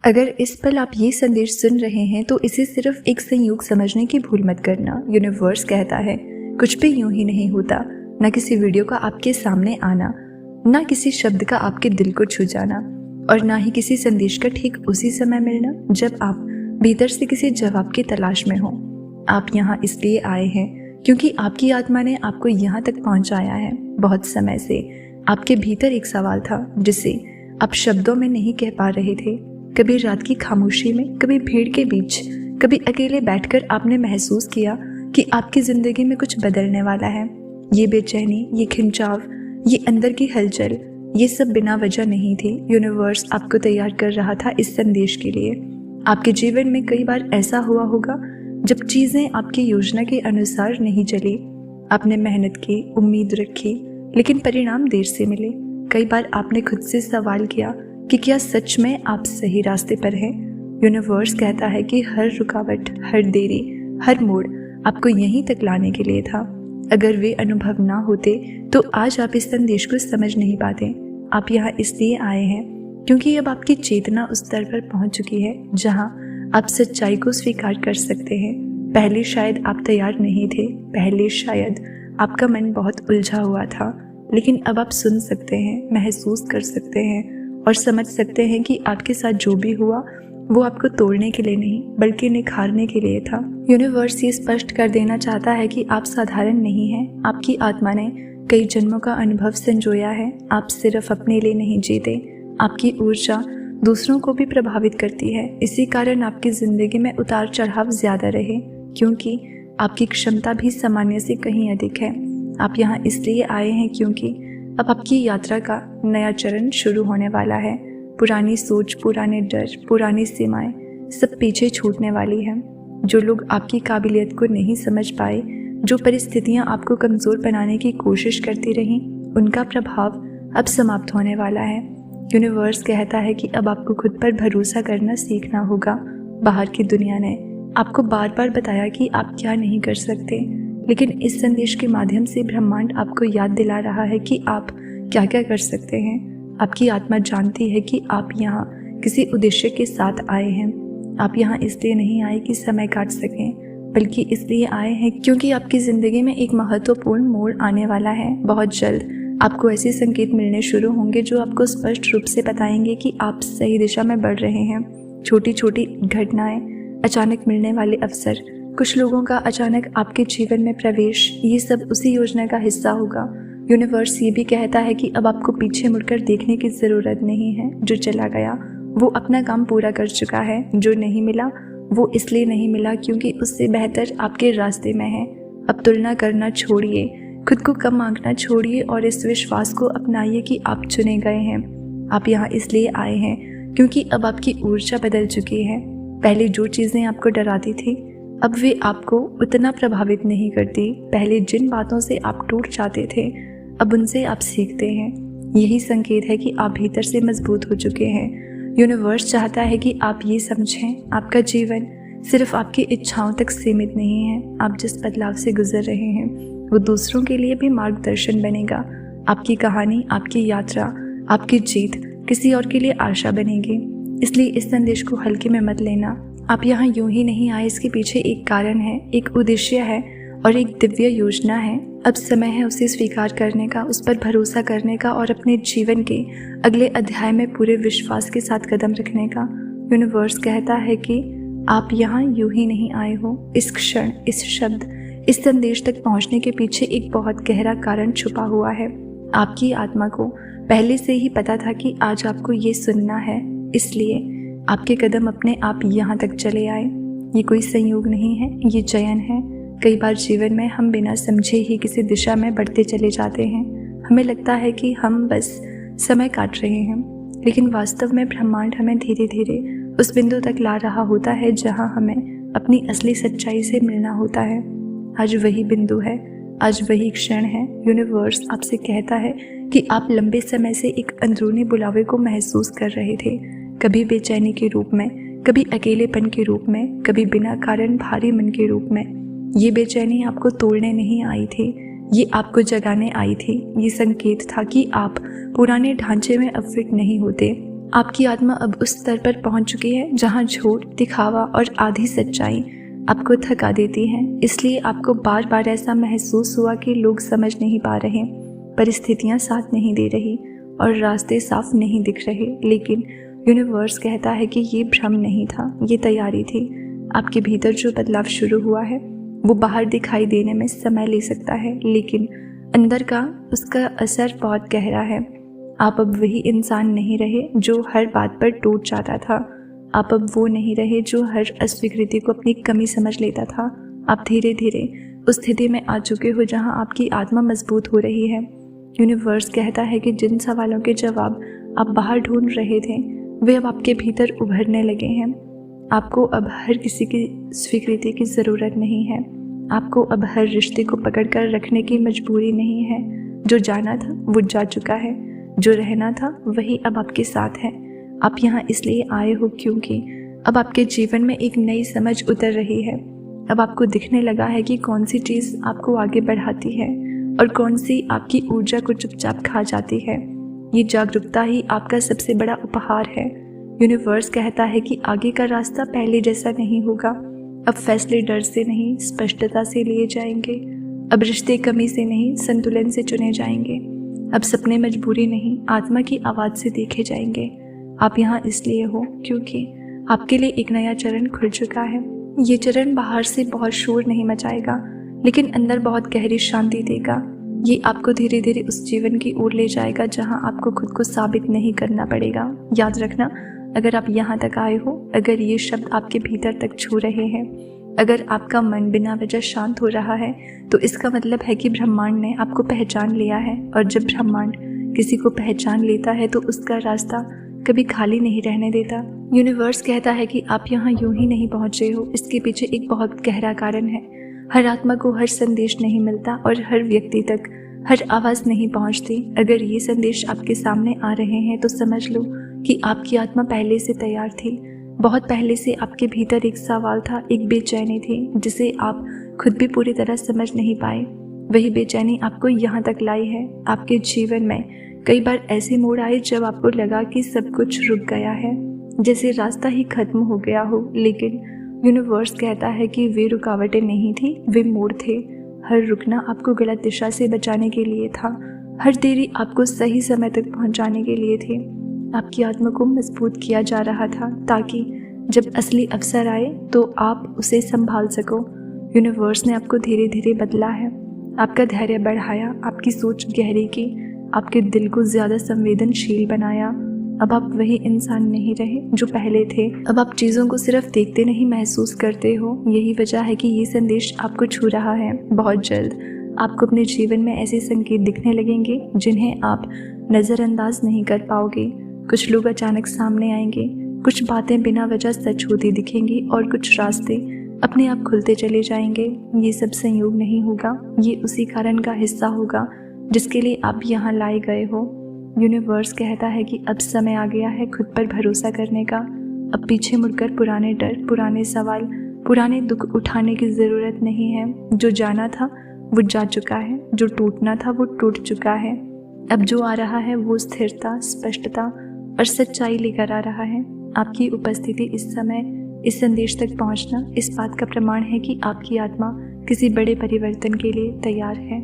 अगर इस पल आप ये संदेश सुन रहे हैं तो इसे सिर्फ एक संयोग समझने की भूल मत करना। यूनिवर्स कहता है कुछ भी यूं ही नहीं होता, ना किसी वीडियो का आपके सामने आना, ना किसी शब्द का आपके दिल को छू जाना, और ना ही किसी संदेश का ठीक उसी समय मिलना जब आप भीतर से किसी जवाब की तलाश में हो। आप यहाँ इसलिए आए हैं क्योंकि आपकी आत्मा ने आपको यहाँ तक पहुँचाया है। बहुत समय से आपके भीतर एक सवाल था जिसे आप शब्दों में नहीं कह पा रहे थे। कभी रात की खामोशी में, कभी भीड़ के बीच, कभी अकेले बैठकर आपने महसूस किया कि आपकी जिंदगी में कुछ बदलने वाला है। ये बेचैनी, ये खिंचाव, ये अंदर की हलचल, ये सब बिना वजह नहीं थी। यूनिवर्स आपको तैयार कर रहा था इस संदेश के लिए। आपके जीवन में कई बार ऐसा हुआ होगा जब चीजें आपकी योजना के अनुसार नहीं चली। आपने मेहनत की, उम्मीद रखी, लेकिन परिणाम देर से मिले। कई बार आपने खुद से सवाल किया कि क्या सच में आप सही रास्ते पर हैं। यूनिवर्स कहता है कि हर रुकावट, हर देरी, हर मोड़ आपको यहीं तक लाने के लिए था। अगर वे अनुभव ना होते तो आज आप इस संदेश को समझ नहीं पाते। आप यहाँ इसलिए आए हैं क्योंकि अब आपकी चेतना उस स्तर पर पहुंच चुकी है जहां आप सच्चाई को स्वीकार कर सकते हैं। पहले शायद आप तैयार नहीं थे, पहले शायद आपका मन बहुत उलझा हुआ था, लेकिन अब आप सुन सकते हैं, महसूस कर सकते हैं और समझ सकते हैं कि आपके साथ जो भी हुआ वो आपको तोड़ने के लिए नहीं बल्कि निखारने के लिए था। यूनिवर्स ये स्पष्ट कर देना चाहता है कि आप साधारण नहीं हैं। आपकी आत्मा ने कई जन्मों का अनुभव संजोया है। आप सिर्फ अपने लिए नहीं जीते, आपकी ऊर्जा दूसरों को भी प्रभावित करती है। इसी कारण आपकी जिंदगी में उतार चढ़ाव ज्यादा रहे, क्योंकि आपकी क्षमता भी सामान्य से कहीं अधिक है। आप यहाँ इसलिए आए हैं क्योंकि अब आपकी यात्रा का नया चरण शुरू होने वाला है। पुरानी सोच, पुराने डर, पुरानी सीमाएं सब पीछे छूटने वाली हैं। जो लोग आपकी काबिलियत को नहीं समझ पाए, जो परिस्थितियां आपको कमज़ोर बनाने की कोशिश करती रहीं, उनका प्रभाव अब समाप्त होने वाला है। यूनिवर्स कहता है कि अब आपको खुद पर भरोसा करना सीखना होगा। बाहर की दुनिया ने आपको बार बार बताया कि आप क्या नहीं कर सकते, लेकिन इस संदेश के माध्यम से ब्रह्मांड आपको याद दिला रहा है कि आप क्या क्या कर सकते हैं। आपकी आत्मा जानती है कि आप यहाँ किसी उद्देश्य के साथ आए हैं। आप यहाँ इसलिए नहीं आए कि समय काट सकें, बल्कि इसलिए आए हैं क्योंकि आपकी ज़िंदगी में एक महत्वपूर्ण मोड़ आने वाला है। बहुत जल्द आपको ऐसे संकेत मिलने शुरू होंगे जो आपको स्पष्ट रूप से बताएंगे कि आप सही दिशा में बढ़ रहे हैं। छोटी छोटी घटनाएं, अचानक मिलने वाले अवसर, कुछ लोगों का अचानक आपके जीवन में प्रवेश, ये सब उसी योजना का हिस्सा होगा। यूनिवर्स ये भी कहता है कि अब आपको पीछे मुड़कर देखने की ज़रूरत नहीं है। जो चला गया वो अपना काम पूरा कर चुका है। जो नहीं मिला वो इसलिए नहीं मिला क्योंकि उससे बेहतर आपके रास्ते में है। अब तुलना करना छोड़िए, खुद को कम आंकना छोड़िए और इस विश्वास को अपनाइए कि आप चुने गए हैं। आप यहाँ इसलिए आए हैं क्योंकि अब आपकी ऊर्जा बदल चुकी है। पहले जो चीज़ें आपको डराती थी अब वे आपको उतना प्रभावित नहीं करती। पहले जिन बातों से आप टूट जाते थे अब उनसे आप सीखते हैं। यही संकेत है कि आप भीतर से मजबूत हो चुके हैं। यूनिवर्स चाहता है कि आप ये समझें, आपका जीवन सिर्फ आपकी इच्छाओं तक सीमित नहीं है। आप जिस बदलाव से गुजर रहे हैं वो दूसरों के लिए भी मार्गदर्शन बनेगा। आपकी कहानी, आपकी यात्रा, आपकी जीत किसी और के लिए आशा बनेगी। इसलिए इस संदेश को हल्के में मत लेना। आप यहाँ यूं ही नहीं आए, इसके पीछे एक कारण है, एक उद्देश्य है और एक दिव्य योजना है। अब समय है उसे स्वीकार करने का, उस पर भरोसा करने का और अपने जीवन के अगले अध्याय में पूरे विश्वास के साथ कदम रखने का। यूनिवर्स कहता है कि आप यहाँ यूं ही नहीं आए हो। इस क्षण, इस शब्द, इस संदेश तक पहुँचने के पीछे एक बहुत गहरा कारण छुपा हुआ है। आपकी आत्मा को पहले से ही पता था कि आज आपको ये सुनना है, इसलिए आपके कदम अपने आप यहाँ तक चले आए। ये कोई संयोग नहीं है, ये चयन है। कई बार जीवन में हम बिना समझे ही किसी दिशा में बढ़ते चले जाते हैं। हमें लगता है कि हम बस समय काट रहे हैं, लेकिन वास्तव में ब्रह्मांड हमें धीरे धीरे उस बिंदु तक ला रहा होता है जहाँ हमें अपनी असली सच्चाई से मिलना होता है। आज वही बिंदु है, आज वही क्षण है। यूनिवर्स आपसे कहता है कि आप लंबे समय से एक अंदरूनी बुलावे को महसूस कर रहे थे, कभी बेचैनी के रूप में, कभी अकेलेपन के रूप में, कभी बिना कारण भारी मन के रूप में। ये बेचैनी आपको तोड़ने नहीं आई थी, ये आपको जगाने आई थी। ये संकेत था कि आप पुराने ढांचे में अब फिट नहीं होते। आपकी आत्मा अब उस स्तर पर पहुंच चुकी है जहां झूठ, दिखावा और आधी सच्चाई आपको थका देती है। इसलिए आपको बार बार ऐसा महसूस हुआ कि लोग समझ नहीं पा रहे, परिस्थितियां साथ नहीं दे रही और रास्ते साफ नहीं दिख रहे। लेकिन यूनिवर्स कहता है कि ये भ्रम नहीं था, ये तैयारी थी। आपके भीतर जो बदलाव शुरू हुआ है वो बाहर दिखाई देने में समय ले सकता है, लेकिन अंदर का उसका असर बहुत गहरा है। आप अब वही इंसान नहीं रहे जो हर बात पर टूट जाता था। आप अब वो नहीं रहे जो हर अस्वीकृति को अपनी कमी समझ लेता था। आप धीरे धीरे उस स्थिति में आ चुके हो जहां आपकी आत्मा मजबूत हो रही है। यूनिवर्स कहता है कि जिन सवालों के जवाब आप बाहर ढूंढ रहे थे वे अब आपके भीतर उभरने लगे हैं। आपको अब हर किसी की स्वीकृति की ज़रूरत नहीं है। आपको अब हर रिश्ते को पकड़कर रखने की मजबूरी नहीं है। जो जाना था वो जा चुका है, जो रहना था वही अब आपके साथ है। आप यहाँ इसलिए आए हो क्योंकि अब आपके जीवन में एक नई समझ उतर रही है। अब आपको दिखने लगा है कि कौन सी चीज़ आपको आगे बढ़ाती है और कौन सी आपकी ऊर्जा को चुपचाप खा जाती है। ये जागरूकता ही आपका सबसे बड़ा उपहार है। यूनिवर्स कहता है कि आगे का रास्ता पहले जैसा नहीं होगा। अब फैसले डर से नहीं, स्पष्टता से लिए जाएंगे। अब रिश्ते कमी से नहीं, संतुलन से चुने जाएंगे। अब सपने मजबूरी नहीं, आत्मा की आवाज़ से देखे जाएंगे। आप यहाँ इसलिए हो क्योंकि आपके लिए एक नया चरण खुल चुका है। ये चरण बाहर से बहुत शोर नहीं मचाएगा, लेकिन अंदर बहुत गहरी शांति देगा। ये आपको धीरे धीरे उस जीवन की ओर ले जाएगा जहाँ आपको खुद को साबित नहीं करना पड़ेगा। याद रखना, अगर आप यहाँ तक आए हो, अगर ये शब्द आपके भीतर तक छू रहे हैं, अगर आपका मन बिना वजह शांत हो रहा है, तो इसका मतलब है कि ब्रह्मांड ने आपको पहचान लिया है। और जब ब्रह्मांड किसी को पहचान लेता है तो उसका रास्ता कभी खाली नहीं रहने देता। यूनिवर्स कहता है कि आप यहाँ यूं ही नहीं पहुँचे हो, इसके पीछे एक बहुत गहरा कारण है। हर आत्मा को हर संदेश नहीं मिलता और हर व्यक्ति तक हर आवाज़ नहीं पहुँचती। अगर ये संदेश आपके सामने आ रहे हैं तो समझ लो कि आपकी आत्मा पहले से तैयार थी। बहुत पहले से आपके भीतर एक सवाल था, एक बेचैनी थी जिसे आप खुद भी पूरी तरह समझ नहीं पाए। वही बेचैनी आपको यहाँ तक लाई है। आपके जीवन में कई बार ऐसे मोड़ आए जब आपको लगा कि सब कुछ रुक गया है, जैसे रास्ता ही खत्म हो गया हो। लेकिन यूनिवर्स कहता है कि वे रुकावटें नहीं थी, वे मोड़ थे। हर रुकना आपको गलत दिशा से बचाने के लिए था। हर देरी आपको सही समय तक पहुंचाने के लिए थी। आपकी आत्मा को मजबूत किया जा रहा था ताकि जब असली अवसर आए तो आप उसे संभाल सको। यूनिवर्स ने आपको धीरे धीरे बदला है, आपका धैर्य बढ़ाया, आपकी सोच गहरी की, आपके दिल को ज़्यादा संवेदनशील बनाया। अब आप वही इंसान नहीं रहे जो पहले थे। अब आप चीज़ों को सिर्फ देखते नहीं, महसूस करते हो। यही वजह है कि ये संदेश आपको छू रहा है। बहुत जल्द आपको अपने जीवन में ऐसे संकेत दिखने लगेंगे जिन्हें आप नज़रअंदाज नहीं कर पाओगे। कुछ लोग अचानक सामने आएंगे, कुछ बातें बिना वजह सच होती दिखेंगी और कुछ रास्ते अपने आप खुलते चले जाएंगे। ये सब संयोग नहीं होगा, ये उसी कारण का हिस्सा होगा जिसके लिए आप यहाँ लाए गए हो। यूनिवर्स कहता है कि अब समय आ गया है खुद पर भरोसा करने का। अब पीछे मुड़कर पुराने डर, पुराने सवाल, पुराने दुख उठाने की ज़रूरत नहीं है। जो जाना था वो जा चुका है, जो टूटना था वो टूट चुका है। अब जो आ रहा है वो स्थिरता, स्पष्टता और सच्चाई लेकर आ रहा है। आपकी उपस्थिति इस समय, इस संदेश तक पहुंचना इस बात का प्रमाण है कि आपकी आत्मा किसी बड़े परिवर्तन के लिए तैयार है।